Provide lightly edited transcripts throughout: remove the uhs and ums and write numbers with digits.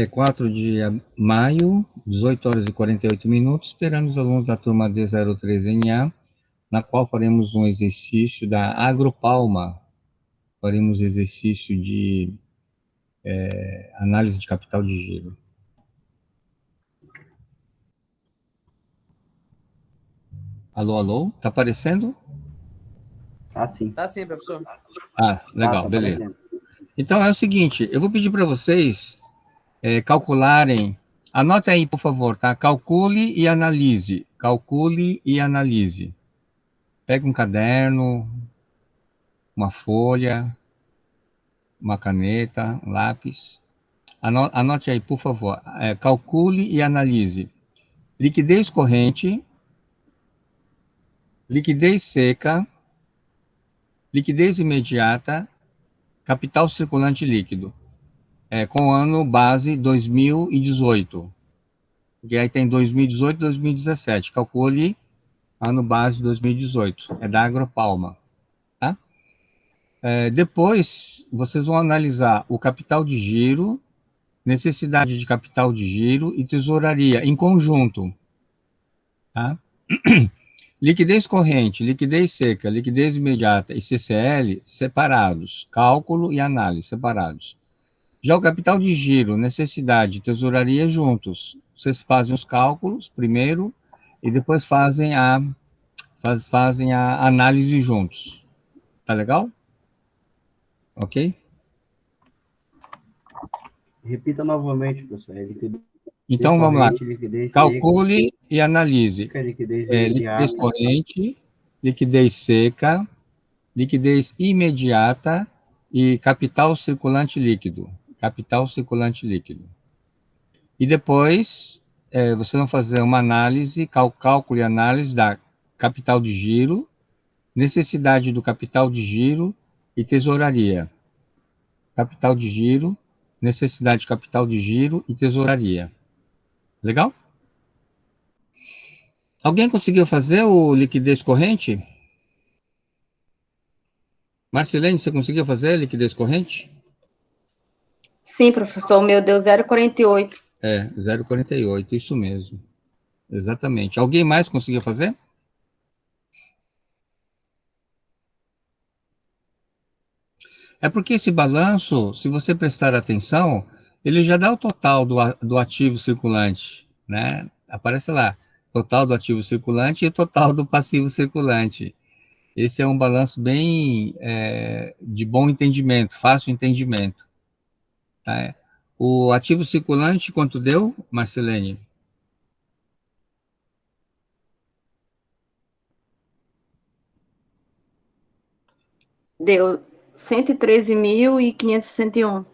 4 de maio, 18 horas e 48 minutos, esperando os alunos da turma D03NA, na qual faremos um exercício da Agropalma. Faremos exercício de análise de capital de giro. Alô, alô? Tá aparecendo? Ah, sim. Tá sim, professor. Ah, legal, Tá beleza. aparecendo. Então, é o seguinte, eu vou pedir para vocês calcularem, anote aí, por favor, tá? Calcule e analise. Calcule e analise. Pega um caderno, uma folha, uma caneta, um lápis. Anote aí, por favor. Calcule e analise. Liquidez corrente, liquidez seca, liquidez imediata, capital circulante líquido. Com o ano base 2018. Porque aí tem 2018 e 2017. Calcule ano base 2018. É da Agropalma. Tá? Depois, vocês vão analisar o capital de giro, necessidade de capital de giro e tesouraria em conjunto. Tá? Liquidez corrente, liquidez seca, liquidez imediata e CCL separados. Cálculo e análise separados. Já o capital de giro, necessidade e tesouraria juntos. Vocês fazem os cálculos primeiro e depois fazem a análise juntos. Tá legal? Ok? Repita novamente, professor. Liquidez Então vamos lá. corrente, liquidez Calcule e analise. seca, liquidez Liquidez imediata. corrente, liquidez seca, liquidez imediata e capital circulante líquido. Capital circulante líquido. E depois, vocês vão fazer uma análise, cálculo e análise da capital de giro, necessidade do capital de giro e tesouraria. Capital de giro, necessidade de capital de giro e tesouraria. Legal? Alguém conseguiu fazer o liquidez corrente? Marcelene, você conseguiu fazer liquidez corrente? Sim, professor, o meu deu 0,48. 0,48, isso mesmo. Exatamente. Alguém mais conseguiu fazer? É porque esse balanço, se você prestar atenção, ele já dá o total do ativo circulante, né? Aparece lá, total do ativo circulante e o total do passivo circulante. Esse é um balanço bem de bom entendimento, fácil entendimento. Tá? O ativo circulante, quanto deu, Marcelene? Deu 113.561.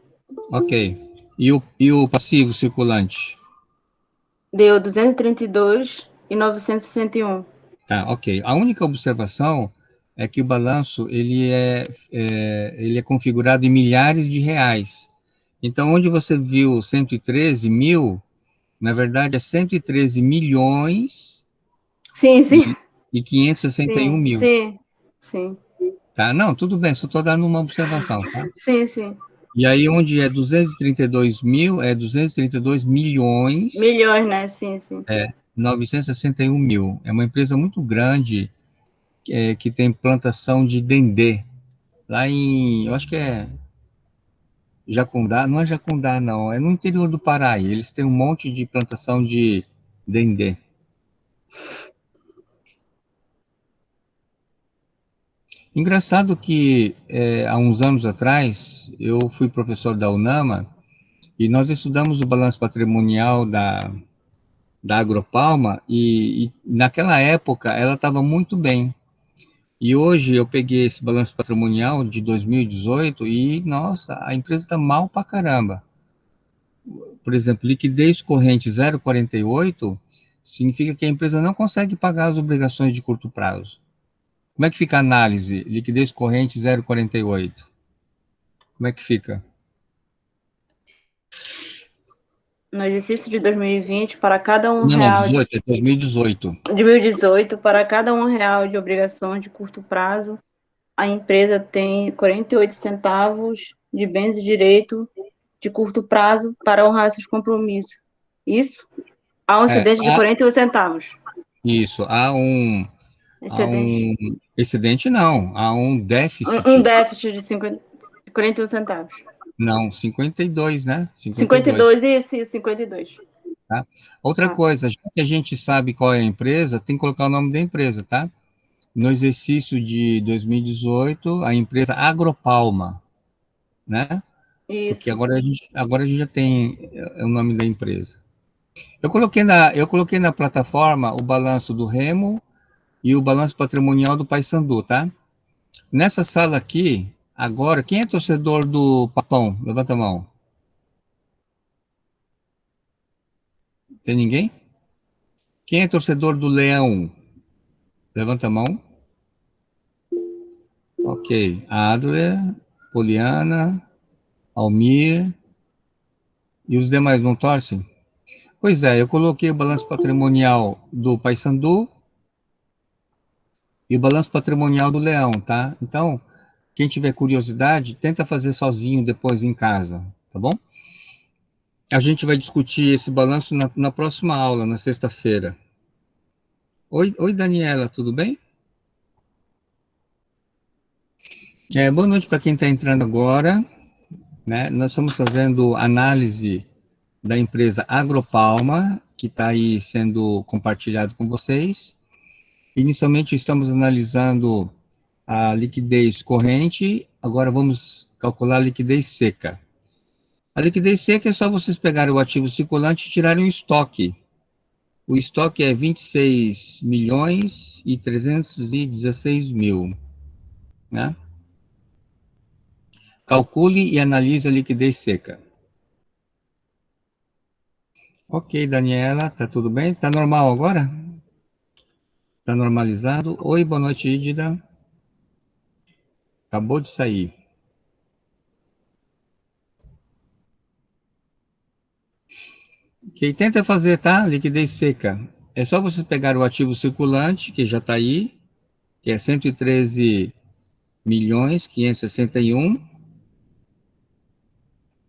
Ok. E o passivo circulante? Deu 232.961. Tá, ok. A única observação é que o balanço ele é configurado em milhares de reais. Então, onde você viu 113 mil, na verdade é 113 milhões Sim, sim. e 561 Sim, mil. sim, sim. Tá? Não, tudo bem, só estou dando uma observação, tá? Sim, sim. E aí, onde é 232 mil, é 232 milhões, Milhões, né? Sim, sim. 961 mil. É uma empresa muito grande que tem plantação de dendê. Lá eu acho que é Jacundá, não é Jacundá, não, é no interior do Pará. Eles têm um monte de plantação de dendê. Engraçado que há uns anos atrás eu fui professor da UNAMA e nós estudamos o balanço patrimonial da Agropalma e naquela época ela estava muito bem. E hoje eu peguei esse balanço patrimonial de 2018 e, nossa, a empresa está mal pra caramba. Por exemplo, liquidez corrente 0,48 significa que a empresa não consegue pagar as obrigações de curto prazo. Como é que fica a análise? Liquidez corrente 0,48. Como é que fica? No exercício de 2020, para cada Não, não, R$ 18, é 2018. de 2018, para cada R$ 1 de obrigações de curto prazo, a empresa tem 48 centavos de bens e direito de curto prazo para honrar seus compromissos. Isso? Há um É, excedente de 41 centavos. isso, há Excedente. um excedente não, há um Um déficit, déficit de 41 centavos. não, 52, né? 52, 52, isso, 52. tá? Outra Tá. coisa, já que a gente sabe qual é a empresa, tem que colocar o nome da empresa, tá? No exercício de 2018, a empresa Agropalma, né? Porque Isso. agora a gente já tem o nome da empresa. Eu coloquei na plataforma o balanço do Remo e o balanço patrimonial do Paysandu, tá? Nessa sala aqui, agora, quem é torcedor do Papão? Levanta a mão. Tem ninguém? Quem é torcedor do Leão? Levanta a mão. Ok. Adler, Poliana, Almir e os demais não torcem? Pois é, eu coloquei o balanço patrimonial do Paysandu e o balanço patrimonial do Leão, tá? Então, quem tiver curiosidade, tenta fazer sozinho depois em casa, tá bom? A gente vai discutir esse balanço na próxima aula, na sexta-feira. Oi, Daniela, tudo bem? Boa noite para quem está entrando agora, né? Nós estamos fazendo análise da empresa Agropalma, que está aí sendo compartilhado com vocês. Inicialmente estamos analisando a liquidez corrente, agora vamos calcular a liquidez seca. A liquidez seca é só vocês pegarem o ativo circulante e tirarem o estoque. O estoque é 26 milhões e 316 mil, né? Calcule e analise a liquidez seca. Ok, Daniela, tá tudo bem? Tá normal agora? Tá normalizado? Oi, boa noite, Ídida. Acabou de sair. Ok, tenta fazer, tá? Liquidez seca. É só vocês pegar o ativo circulante, que já está aí, que é 113 milhões 561,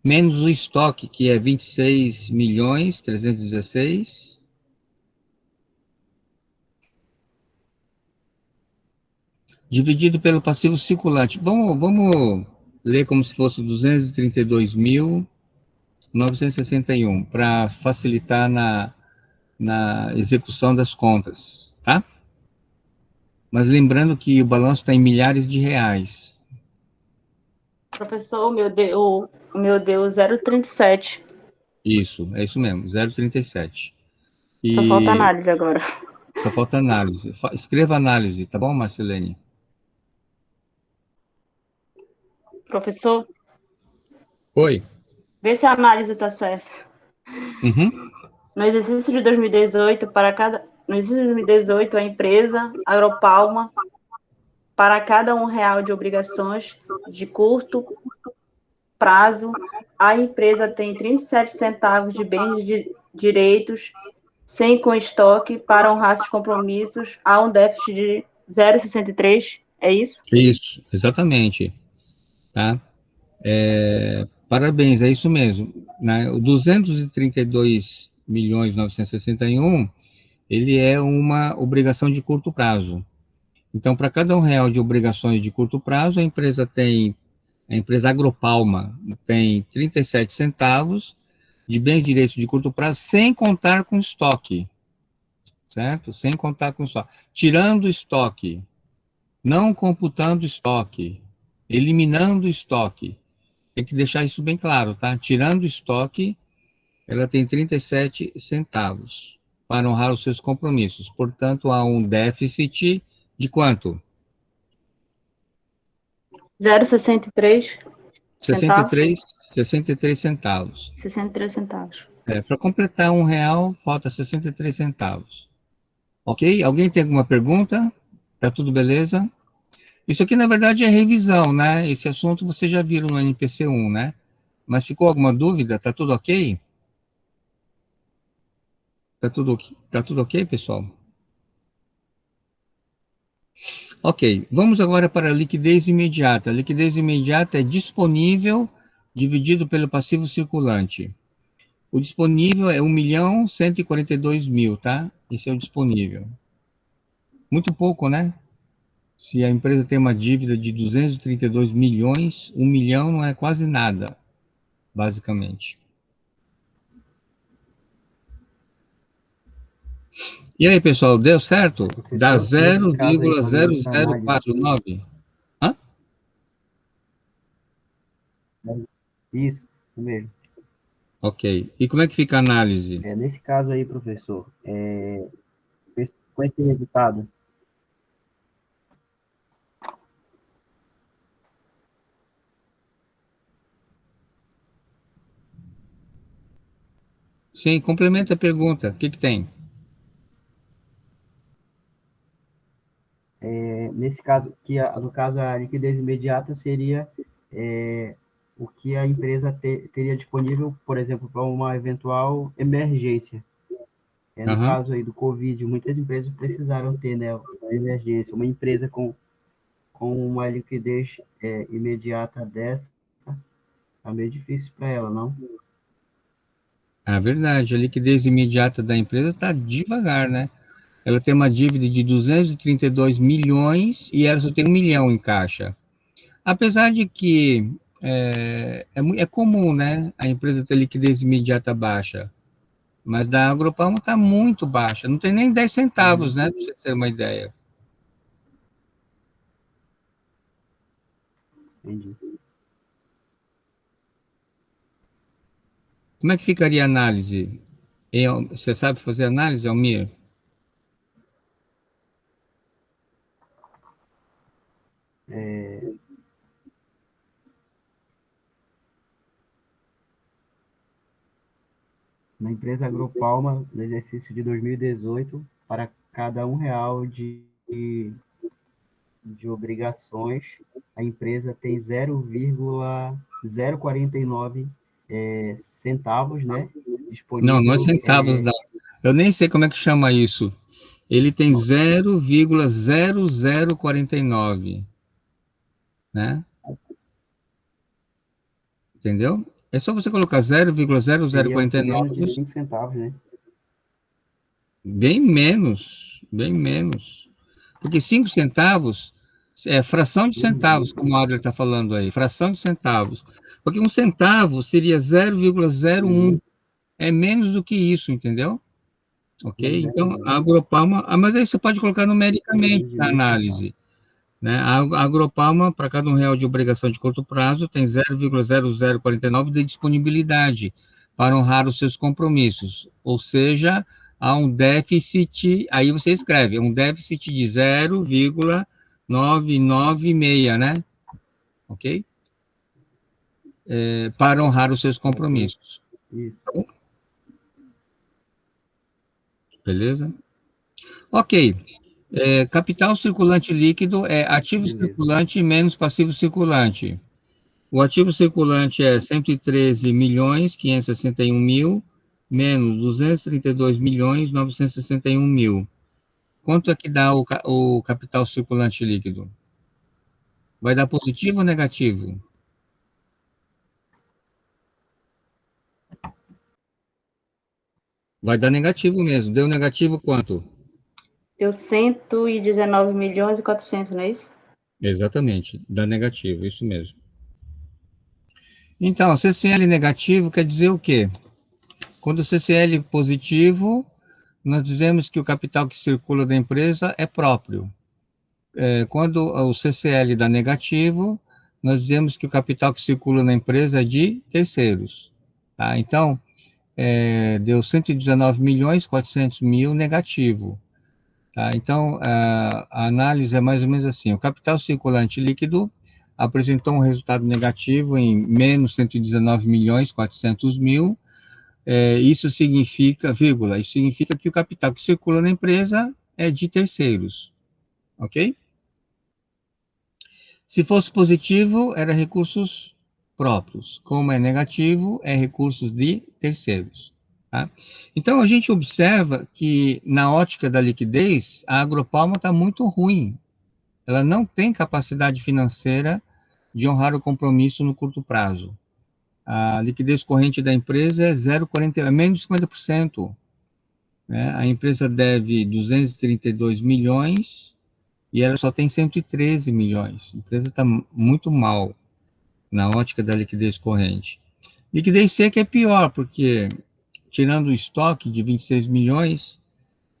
menos o estoque, que é 26 milhões 316, dividido pelo passivo circulante. Vamos ler como se fosse 232.961, para facilitar na execução das contas, tá? Mas lembrando que o balanço está em milhares de reais. Professor, o meu deu 0,37. Isso, é isso mesmo, 0,37. Só falta E análise agora. só falta análise. Escreva análise, tá bom, Marcelene? Professor, Oi. vê se a análise está certa. Uhum. No exercício de 2018, no exercício de 2018, a empresa Agropalma, para cada R$ 1 de obrigações de curto prazo, a empresa tem 37 centavos de bens de direitos sem com estoque para honrar seus compromissos. Há um déficit de 0,63. É isso? Isso, exatamente. Tá? Parabéns, é isso mesmo. Né? O 232 milhões 961, ele é uma obrigação de curto prazo. Então, para cada R$ 1 de obrigações de curto prazo, a empresa Agropalma tem 37 centavos de bens direitos de curto prazo, sem contar com estoque, certo? Sem contar com estoque. Tirando estoque, não computando estoque, eliminando estoque. Tem que deixar isso bem claro, tá? Tirando estoque, ela tem 37 centavos para honrar os seus compromissos. Portanto, há um déficit de quanto? 0,63 centavos. 63 centavos. 63 centavos. Para completar R$ 1, falta 63 centavos. Ok? Alguém tem alguma pergunta? Tá tudo beleza? Isso aqui, na verdade, é revisão, né? Esse assunto vocês já viram no NPC 1, né? Mas ficou alguma dúvida? Tá tudo ok? Tá tudo ok, pessoal? Ok, vamos agora para a liquidez imediata. A liquidez imediata é disponível dividido pelo passivo circulante. O disponível é 1.142.000, tá? Esse é o disponível. Muito pouco, né? Se a empresa tem uma dívida de 232 milhões, 1 milhão não é quase nada, basicamente. E aí, pessoal, deu certo? Dá Professor, nesse caso aí, fazendo essa análise, 0,0049. Hã? isso mesmo. Ok. E como é que fica a análise? Nesse caso aí, professor, com esse resultado, Sim, complementa a pergunta. O que que tem? nesse caso, no caso a liquidez imediata seria o que a empresa teria disponível, por exemplo, para uma eventual emergência. No Aham. caso aí do Covid, muitas empresas precisaram ter, né, uma emergência. Uma empresa com uma liquidez imediata dessa, é meio difícil para ela, não? É verdade. A liquidez imediata da empresa está devagar, né? Ela tem uma dívida de 232 milhões e ela só tem 1 milhão em caixa. Apesar de que é comum, né? A empresa ter liquidez imediata baixa. Mas da Agropalma está muito baixa. Não tem nem 10 centavos, Uhum, né? Para você ter uma ideia. entendi. Como é que ficaria a análise? Você sabe fazer análise, Almir? Na empresa Agropalma, no exercício de 2018, para cada R$ 1 de obrigações, a empresa tem 0,049 centavos, né, Não, não é disponível. centavos, não. Eu nem sei como é que chama isso. Ele tem 0,0049, né? Entendeu? É só você colocar Seria menos de 0,0049, 5 centavos, né? bem menos, bem menos. Porque 5 centavos é fração de centavos, como o Adler está falando aí, fração de centavos. Porque 1 centavo seria 0,01, Uhum, é menos do que isso, entendeu? Ok? Então, verdade. a Agropalma, mas aí você pode colocar numericamente Menos de na meio centavo. análise, né? A Agropalma, para cada R$ 1 de obrigação de curto prazo, tem 0,0049 de disponibilidade para honrar os seus compromissos. Ou seja, há um déficit, aí você escreve, um déficit de 0,996, né? Ok? Para honrar os seus Ok, compromissos. isso. Beleza? Ok. Capital circulante líquido é ativo Beleza. circulante menos passivo circulante. O ativo circulante é 113 milhões 561 mil menos 232 milhões 961 mil. Quanto é que dá o capital circulante líquido? Vai dar positivo ou negativo? Vai dar negativo mesmo. Deu negativo quanto? Deu 119 milhões e 400, não é isso? Exatamente, dá negativo, isso mesmo. Então, CCL negativo quer dizer o quê? Quando o CCL positivo, nós dizemos que o capital que circula da empresa é próprio. Quando o CCL dá negativo, nós dizemos que o capital que circula na empresa é de terceiros. Tá? Então, deu 119 milhões 400 mil negativo. Tá? Então, a análise é mais ou menos assim: o capital circulante líquido apresentou um resultado negativo em menos 119 milhões 400 mil. Isso significa, vírgula, isso significa que o capital que circula na empresa é de terceiros, ok? Se fosse positivo, era recursos próprios. Como é negativo, é recursos de terceiros. Tá? Então, a gente observa que, na ótica da liquidez, a Agropalma está muito ruim. Ela não tem capacidade financeira de honrar o compromisso no curto prazo. a liquidez corrente da empresa é 0,40, é menos de 50%. Né? A empresa deve 232 milhões e ela só tem 113 milhões. A empresa está muito mal na ótica da liquidez corrente. Liquidez seca é pior, porque tirando o estoque de 26 milhões,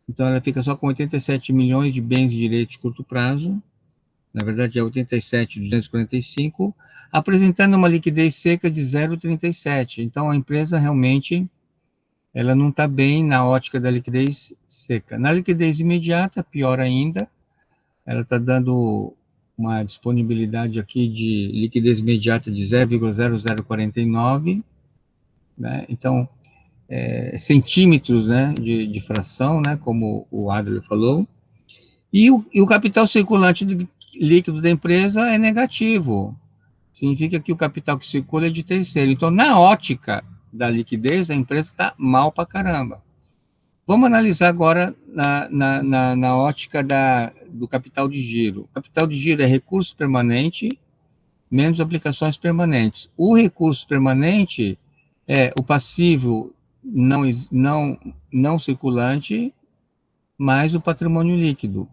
então ela fica só com 87 milhões de bens e direitos de curto prazo, na verdade é 87.245, apresentando uma liquidez seca de 0,37. Então a empresa realmente ela não está bem na ótica da liquidez seca. Na liquidez imediata, pior ainda, ela está dando uma disponibilidade aqui de liquidez imediata de 0,0049, né? Então, centímetros, né, de fração, né, como o Adler falou, e o capital circulante líquido da empresa é negativo, significa que o capital que circula é de terceiro. Então, na ótica da liquidez, a empresa está mal pra caramba. Vamos analisar agora na ótica do capital de giro. O capital de giro é recurso permanente menos aplicações permanentes. O recurso permanente é o passivo não circulante mais o patrimônio líquido.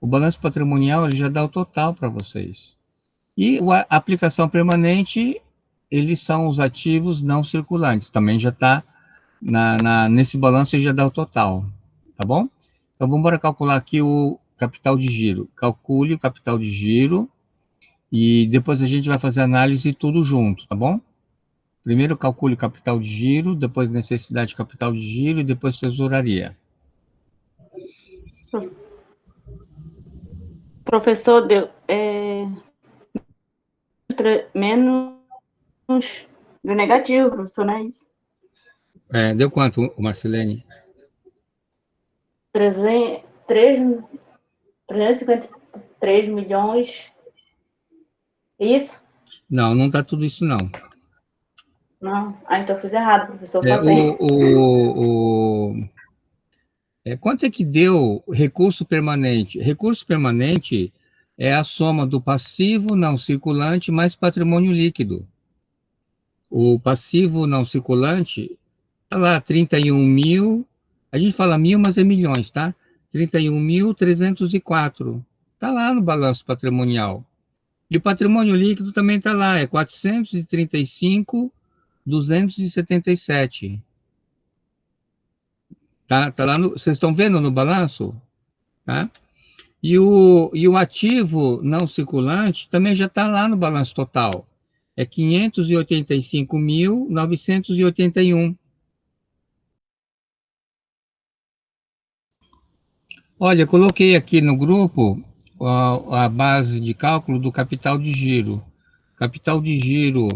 O balanço patrimonial ele já dá o total para vocês. E a aplicação permanente, eles são os ativos não circulantes. Também já está nesse balanço, já dá o total. Tá bom? Então, vamos embora calcular aqui o capital de giro. Calcule o capital de giro e depois a gente vai fazer a análise tudo junto, tá bom? Primeiro calcule o capital de giro, depois necessidade de capital de giro e depois tesouraria. Professor, deu menos do negativo, professor, não é isso? Deu quanto, Marcelene? 353 milhões. Isso? Não, não está tudo isso, não. Não? Então eu fiz errado, professor. Passei. Quanto é que deu recurso permanente? Recurso permanente é a soma do passivo não circulante mais patrimônio líquido. O passivo não circulante está lá, 31 mil, a gente fala mil, mas é milhões, tá? 31.304. Está lá no balanço patrimonial. E o patrimônio líquido também está lá, é 435.277. Tá lá vocês estão vendo no balanço? Tá? E o ativo não circulante também já está lá no balanço total. É 585.981. Olha, eu coloquei aqui no grupo a base de cálculo do capital de giro. Capital de giro,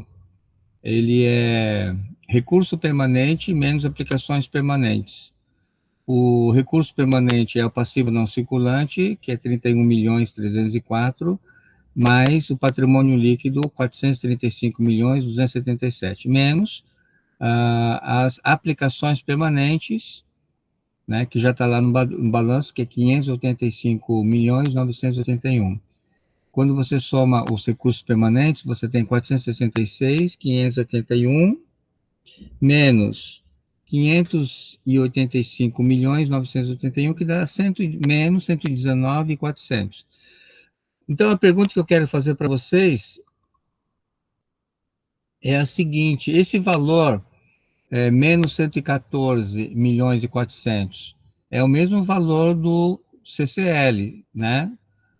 ele é recurso permanente menos aplicações permanentes. O recurso permanente é o passivo não circulante, que é 31.304, mais o patrimônio líquido, 435.277, menos as aplicações permanentes, né, que já está lá no balanço, que é 585.981. Quando você soma os recursos permanentes, você tem 466.581, menos 585.981, que dá menos 119.400. Então, a pergunta que eu quero fazer para vocês é a seguinte: esse valor, menos 114.400.000, é o mesmo valor do CCL, né?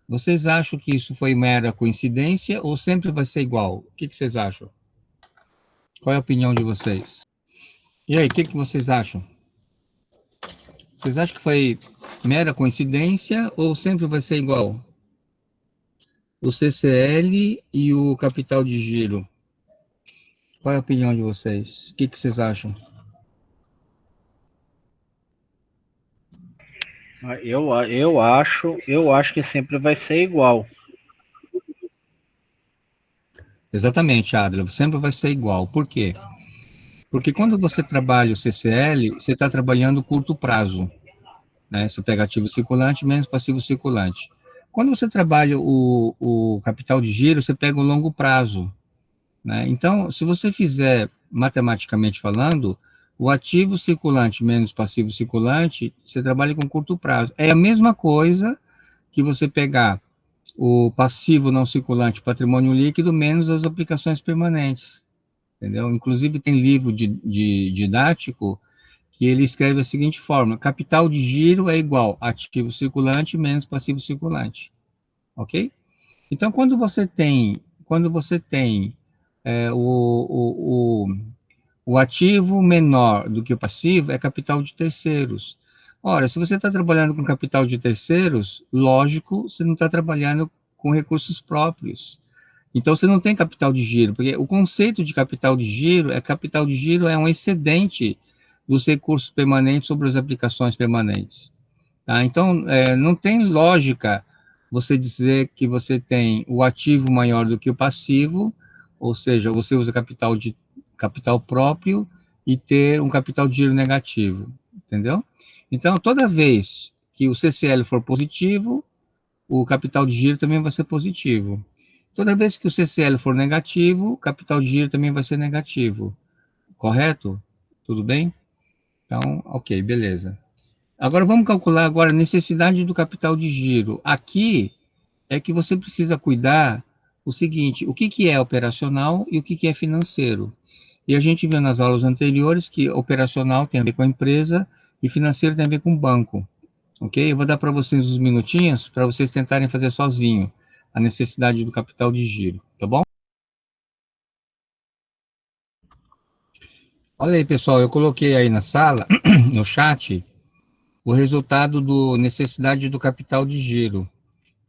Vocês acham que isso foi mera coincidência ou sempre vai ser igual? O que vocês acham? Qual é a opinião de vocês? E aí, o que vocês acham? Vocês acham que foi mera coincidência ou sempre vai ser igual? O CCL e o capital de giro. Qual é a opinião de vocês? O que vocês acham? Eu acho que sempre vai ser igual. Exatamente, Adler, sempre vai ser igual. Por quê? Porque quando você trabalha o CCL, você está trabalhando curto prazo, né? Você pega ativo circulante menos passivo circulante. Quando você trabalha o capital de giro, você pega o longo prazo, né? Então, se você fizer matematicamente falando, o ativo circulante menos passivo circulante, você trabalha com curto prazo. É a mesma coisa que você pegar o passivo não circulante patrimônio líquido menos as aplicações permanentes, entendeu? Inclusive tem livro didático que ele escreve a seguinte forma: capital de giro é igual ativo circulante menos passivo circulante, ok? Então, quando você tem o ativo menor do que o passivo, é capital de terceiros. Ora, se você está trabalhando com capital de terceiros, lógico, você não está trabalhando com recursos próprios. Então, você não tem capital de giro, porque o conceito de capital de giro é um excedente dos recursos permanentes sobre as aplicações permanentes. Tá? Então, não tem lógica você dizer que você tem o ativo maior do que o passivo, ou seja, você usa capital próprio e ter um capital de giro negativo, entendeu? Então, toda vez que o CCL for positivo, o capital de giro também vai ser positivo. Toda vez que o CCL for negativo, o capital de giro também vai ser negativo. Correto? Tudo bem? Então, ok, beleza. Agora vamos calcular agora a necessidade do capital de giro. Aqui é que você precisa cuidar o seguinte: o que é operacional e o que é financeiro. E a gente viu nas aulas anteriores que operacional tem a ver com a empresa e financeiro tem a ver com o banco. Ok? Eu vou dar para vocês uns minutinhos para vocês tentarem fazer sozinho a necessidade do capital de giro, tá bom? Olha aí, pessoal, eu coloquei aí na sala, no chat, o resultado do necessidade do capital de giro,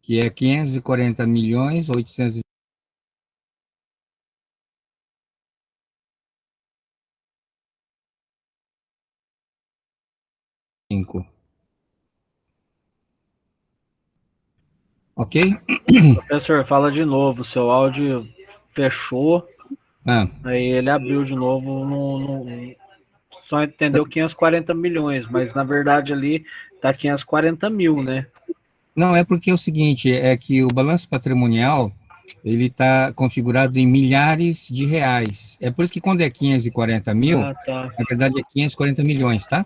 que é 540 milhões 805. Ok? Professor, fala de novo, seu áudio fechou, Ah, aí ele abriu de novo, só entendeu 540 milhões, mas na verdade ali tá 540 mil, né? não, é porque é o seguinte, é que o balanço patrimonial, ele está configurado em milhares de reais. É por isso que quando é 540 mil, Ah, tá. na verdade é 540 milhões, tá?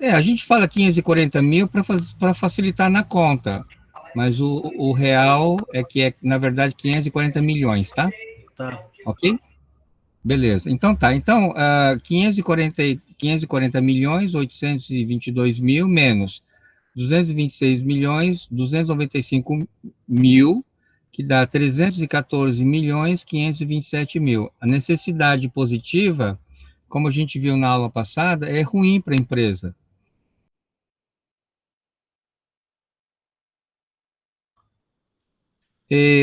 A gente fala 540 mil para facilitar na conta, mas o real é que é, na verdade, 540 milhões, tá? Tá. Ok? Beleza. Então tá. Então, 540 milhões, 822 mil, menos 226 milhões, 295 mil, que dá 314 milhões, 527 mil. A necessidade positiva, como a gente viu na aula passada, é ruim para a empresa.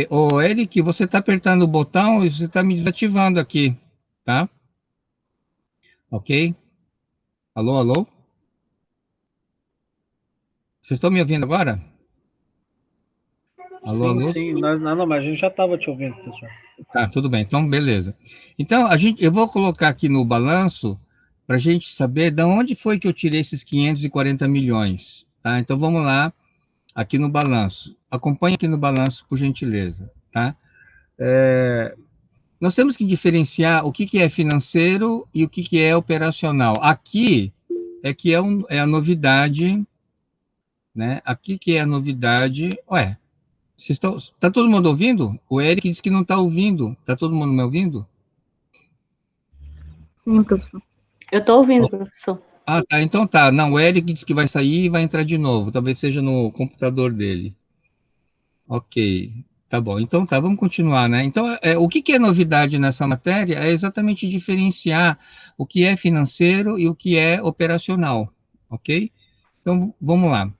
Ô, Eric, você está apertando o botão e você está me desativando aqui, tá? Ok? Alô, alô? Vocês estão me ouvindo agora? Alô, Sim, alô? sim. Não, mas a gente já estava te ouvindo, professor. Tá, tudo bem. Então, beleza. Então, eu vou colocar aqui no balanço para a gente saber de onde foi que eu tirei esses 540 milhões, tá? Então, vamos lá, aqui no balanço. Acompanhe aqui no balanço, por gentileza, tá? Nós temos que diferenciar o que é financeiro e o que é operacional. Aqui é que é a novidade, né? Aqui que é a novidade. Ué, tá todo mundo ouvindo? O Eric disse que não está ouvindo. Tá todo mundo me ouvindo? Sim, professor. Eu estou ouvindo, professor. Ah, tá. Então tá. Não, o Eric disse que vai sair e vai entrar de novo. Talvez seja no computador dele. Ok. Tá bom. Então tá, vamos continuar, né? Então, o que é novidade nessa matéria é exatamente diferenciar o que é financeiro e o que é operacional. Ok? Então, vamos lá.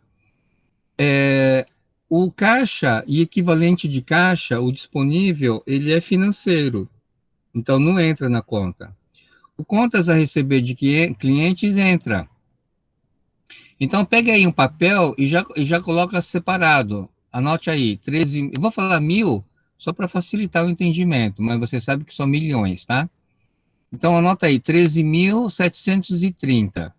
O caixa e equivalente de caixa, o disponível, ele é financeiro. Então, não entra na conta. O contas a receber de clientes entra. Então, pegue aí um papel e já coloca separado. Anote aí, 13, eu vou falar mil só para facilitar o entendimento, mas você sabe que são milhões, tá? Então, anota aí, 13.730.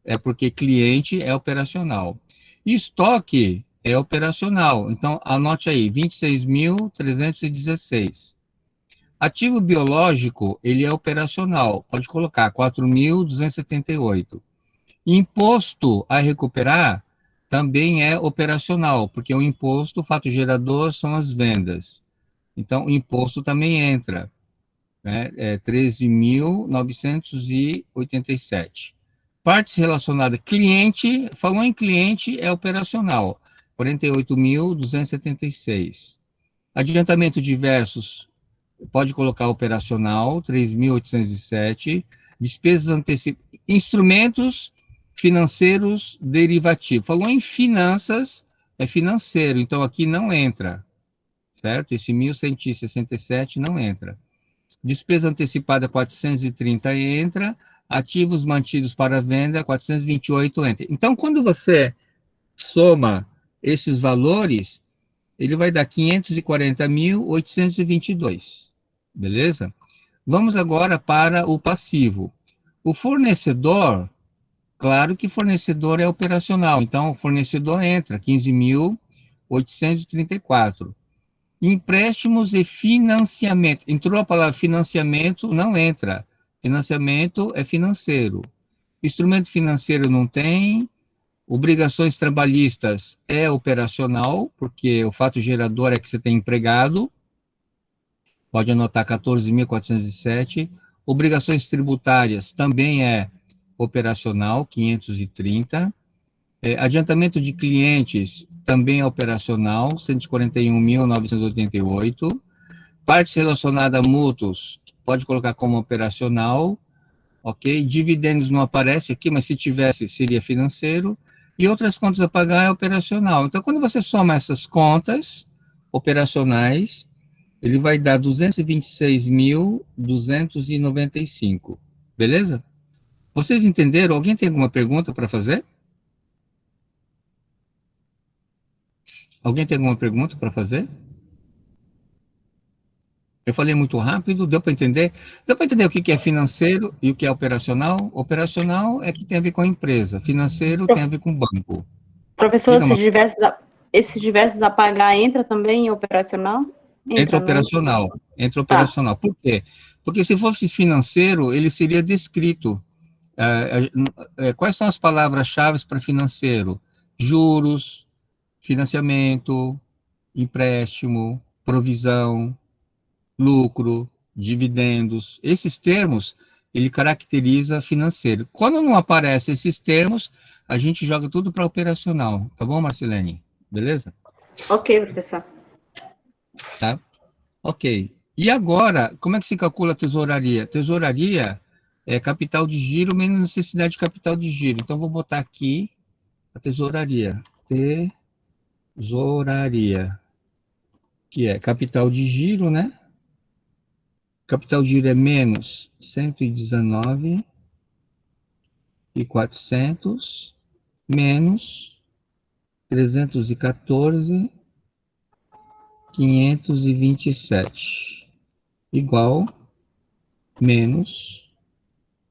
É porque cliente é operacional. Estoque é operacional. Então, anote aí, 26.316. Ativo biológico, ele é operacional, pode colocar 4.278. Imposto a recuperar também é operacional, porque o imposto, o fato gerador, são as vendas. Então, o imposto também entra, né? 13.987. Partes relacionadas, cliente, falou em cliente, é operacional, 48.276. Adiantamento diversos, pode colocar operacional, 3.807. Despesas antecipadas, instrumentos financeiros derivativos. Falou em finanças, é financeiro, então aqui não entra, certo? Esse 1.167 não entra. Despesa antecipada 430 entra, ativos mantidos para venda 428 entra. Então, quando você soma esses valores, ele vai dar 540.822, beleza? Vamos agora para o passivo. O fornecedor, claro que fornecedor é operacional, então o fornecedor entra, 15.834. Empréstimos e financiamento. Entrou a palavra financiamento, não entra. Financiamento é financeiro. Instrumento financeiro não tem. Obrigações trabalhistas é operacional, porque o fato gerador é que você tem empregado. Pode anotar 14.407. Obrigações tributárias também é operacional, 530. Adiantamento de clientes também é operacional, 141.988. Partes relacionadas a mútuos, pode colocar como operacional, ok? Dividendos não aparece aqui, mas se tivesse, seria financeiro. E outras contas a pagar é operacional. Então, quando você soma essas contas operacionais, ele vai dar 226.295. Beleza? Vocês entenderam? Alguém tem alguma pergunta para fazer? Alguém tem alguma pergunta para fazer? Eu falei muito rápido, deu para entender? Deu para entender o que é financeiro e o que é operacional? Operacional é que tem a ver com a empresa, financeiro tem a ver com o banco. Professor, Diga, esses diversos a pagar entra também em operacional? entra Entra, né? operacional, entra Tá. operacional. Por quê? Porque se fosse financeiro, ele seria descrito. Quais são as palavras-chave para financeiro? Juros, financiamento, empréstimo, provisão, lucro, dividendos. Esses termos, ele caracteriza financeiro. Quando não aparecem esses termos, a gente joga tudo para operacional. Tá bom, Marcelene? Beleza? Ok, professor. Tá? Ok. E agora, como é que se calcula a tesouraria? Tesouraria é capital de giro menos necessidade de capital de giro. Então, vou botar aqui a tesouraria. Tesouraria, que é capital de giro, né? Capital de giro é menos 119.400 menos 314.527 igual menos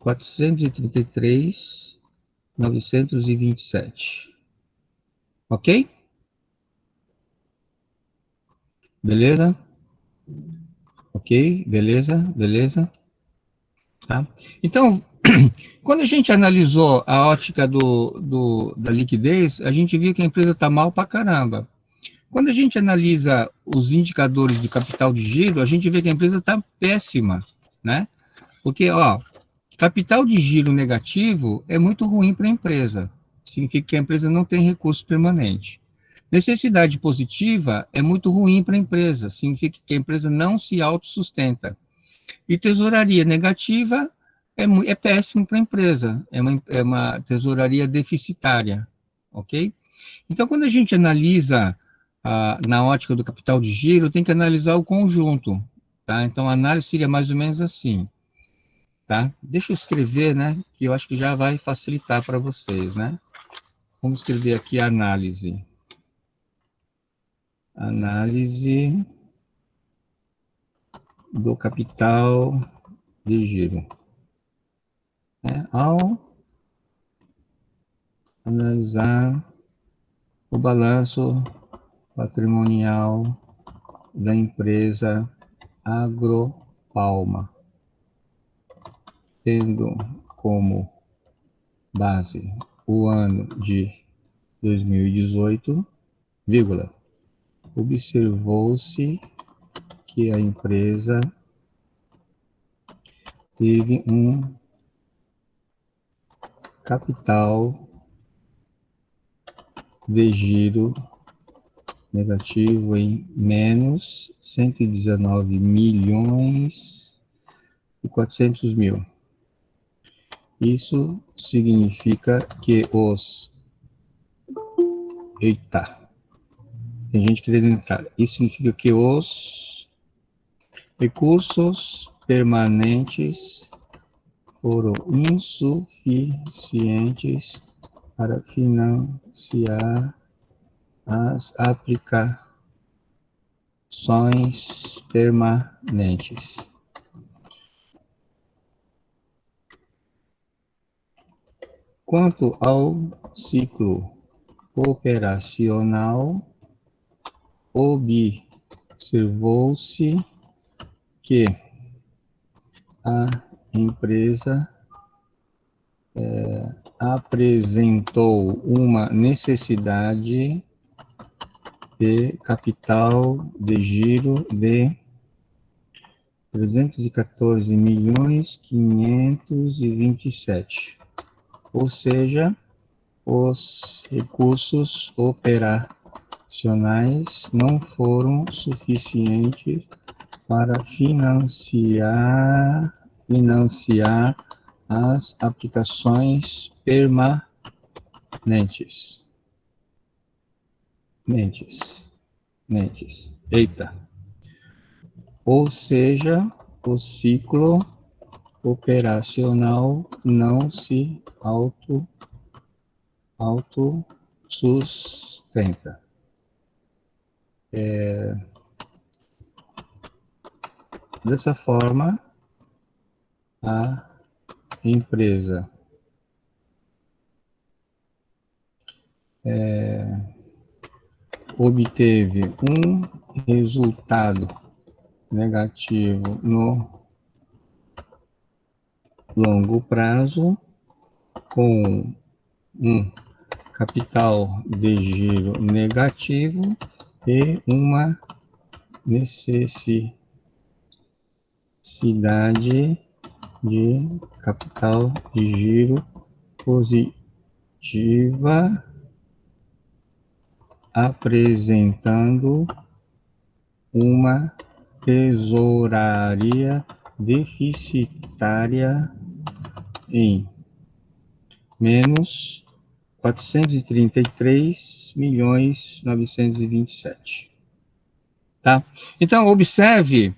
433.927. Ok? Beleza? Ok? Beleza? Beleza? Tá? Então, quando a gente analisou a ótica da liquidez, a gente viu que a empresa está mal para caramba. Quando a gente analisa os indicadores de capital de giro, a gente vê que a empresa está péssima, né? Porque, ó, capital de giro negativo é muito ruim para a empresa. Significa que a empresa não tem recurso permanente. Necessidade positiva é muito ruim para a empresa. Significa que a empresa não se autossustenta. E tesouraria negativa é péssimo para a empresa. É uma tesouraria deficitária, ok? Então, quando a gente analisa na ótica do capital de giro, tem que analisar o conjunto, tá? Então, a análise seria mais ou menos assim, tá? Deixa eu escrever, né? Que eu acho que já vai facilitar para vocês, né? Vamos escrever aqui a análise. Análise do capital de giro. Ao analisar o balanço patrimonial da empresa agropecuária. Agropalma, tendo como base o ano de 2018, vírgula, observou-se que a empresa teve um capital de giro negativo em menos 119 milhões e 400 mil. Isso significa que Eita, tem gente querendo entrar. Isso significa que os recursos permanentes foram insuficientes para financiar as aplicações permanentes. Quanto ao ciclo operacional, observou-se que a empresa apresentou uma necessidade de capital de giro de 314 milhões 527, ou seja, os recursos operacionais não foram suficientes para financiar as aplicações permanentes. Eita. Ou seja, o ciclo operacional não se autossustenta. Dessa forma, a empresa obteve um resultado negativo no longo prazo, com um capital de giro negativo e uma necessidade de capital de giro positiva, apresentando uma tesouraria deficitária em menos 433 milhões 927. Tá? Então, observe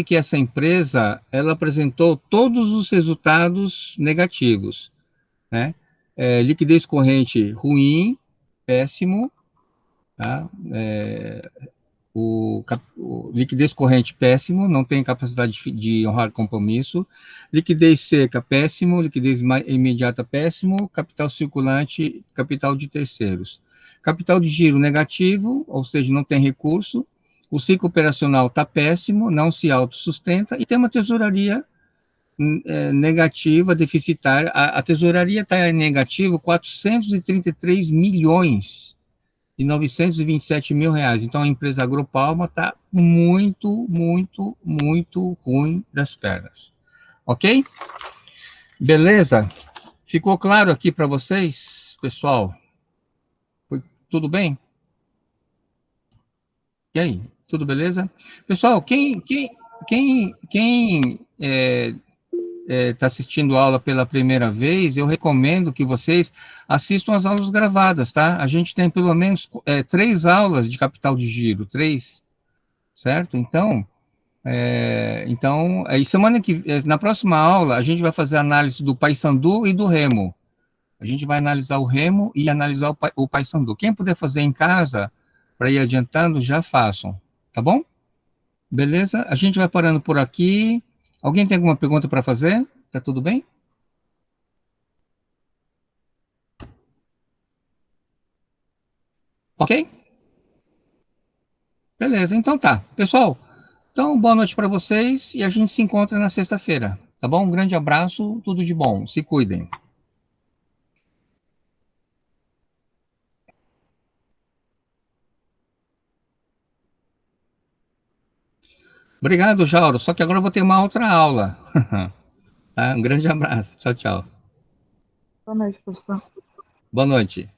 que essa empresa, ela apresentou todos os resultados negativos, né? Liquidez corrente ruim, péssimo, tá? O liquidez corrente péssimo, não tem capacidade de honrar compromisso, liquidez seca péssimo, liquidez imediata péssimo, capital circulante, capital de terceiros. Capital de giro negativo, ou seja, não tem recurso, o ciclo operacional está péssimo, não se autossustenta e tem uma tesouraria negativa, deficitária. A tesouraria está em negativo 433 milhões e 927 mil reais. Então, a empresa Agropalma está muito, muito, muito ruim das pernas. Ok? Beleza? Ficou claro aqui para vocês, pessoal? Foi tudo bem? E aí? Tudo beleza? Pessoal, quem está assistindo a aula pela primeira vez, eu recomendo que vocês assistam as aulas gravadas, tá? A gente tem pelo menos 3 aulas de capital de giro, 3, certo? Então, na próxima aula, a gente vai fazer análise do Paysandu e do Remo. A gente vai analisar o Remo e analisar o Paysandu. Quem puder fazer em casa, para ir adiantando, já façam, tá bom? Beleza? A gente vai parando por aqui. Alguém tem alguma pergunta para fazer? Tá tudo bem? Ok? Beleza, então tá. Pessoal, Então, boa noite para vocês e a gente se encontra na sexta-feira, tá bom? Um grande abraço, tudo de bom, se cuidem. Obrigado, Jauro. Só que agora eu vou ter uma outra aula. Tá? Um grande abraço. Tchau, tchau. Boa noite, professor. Boa noite.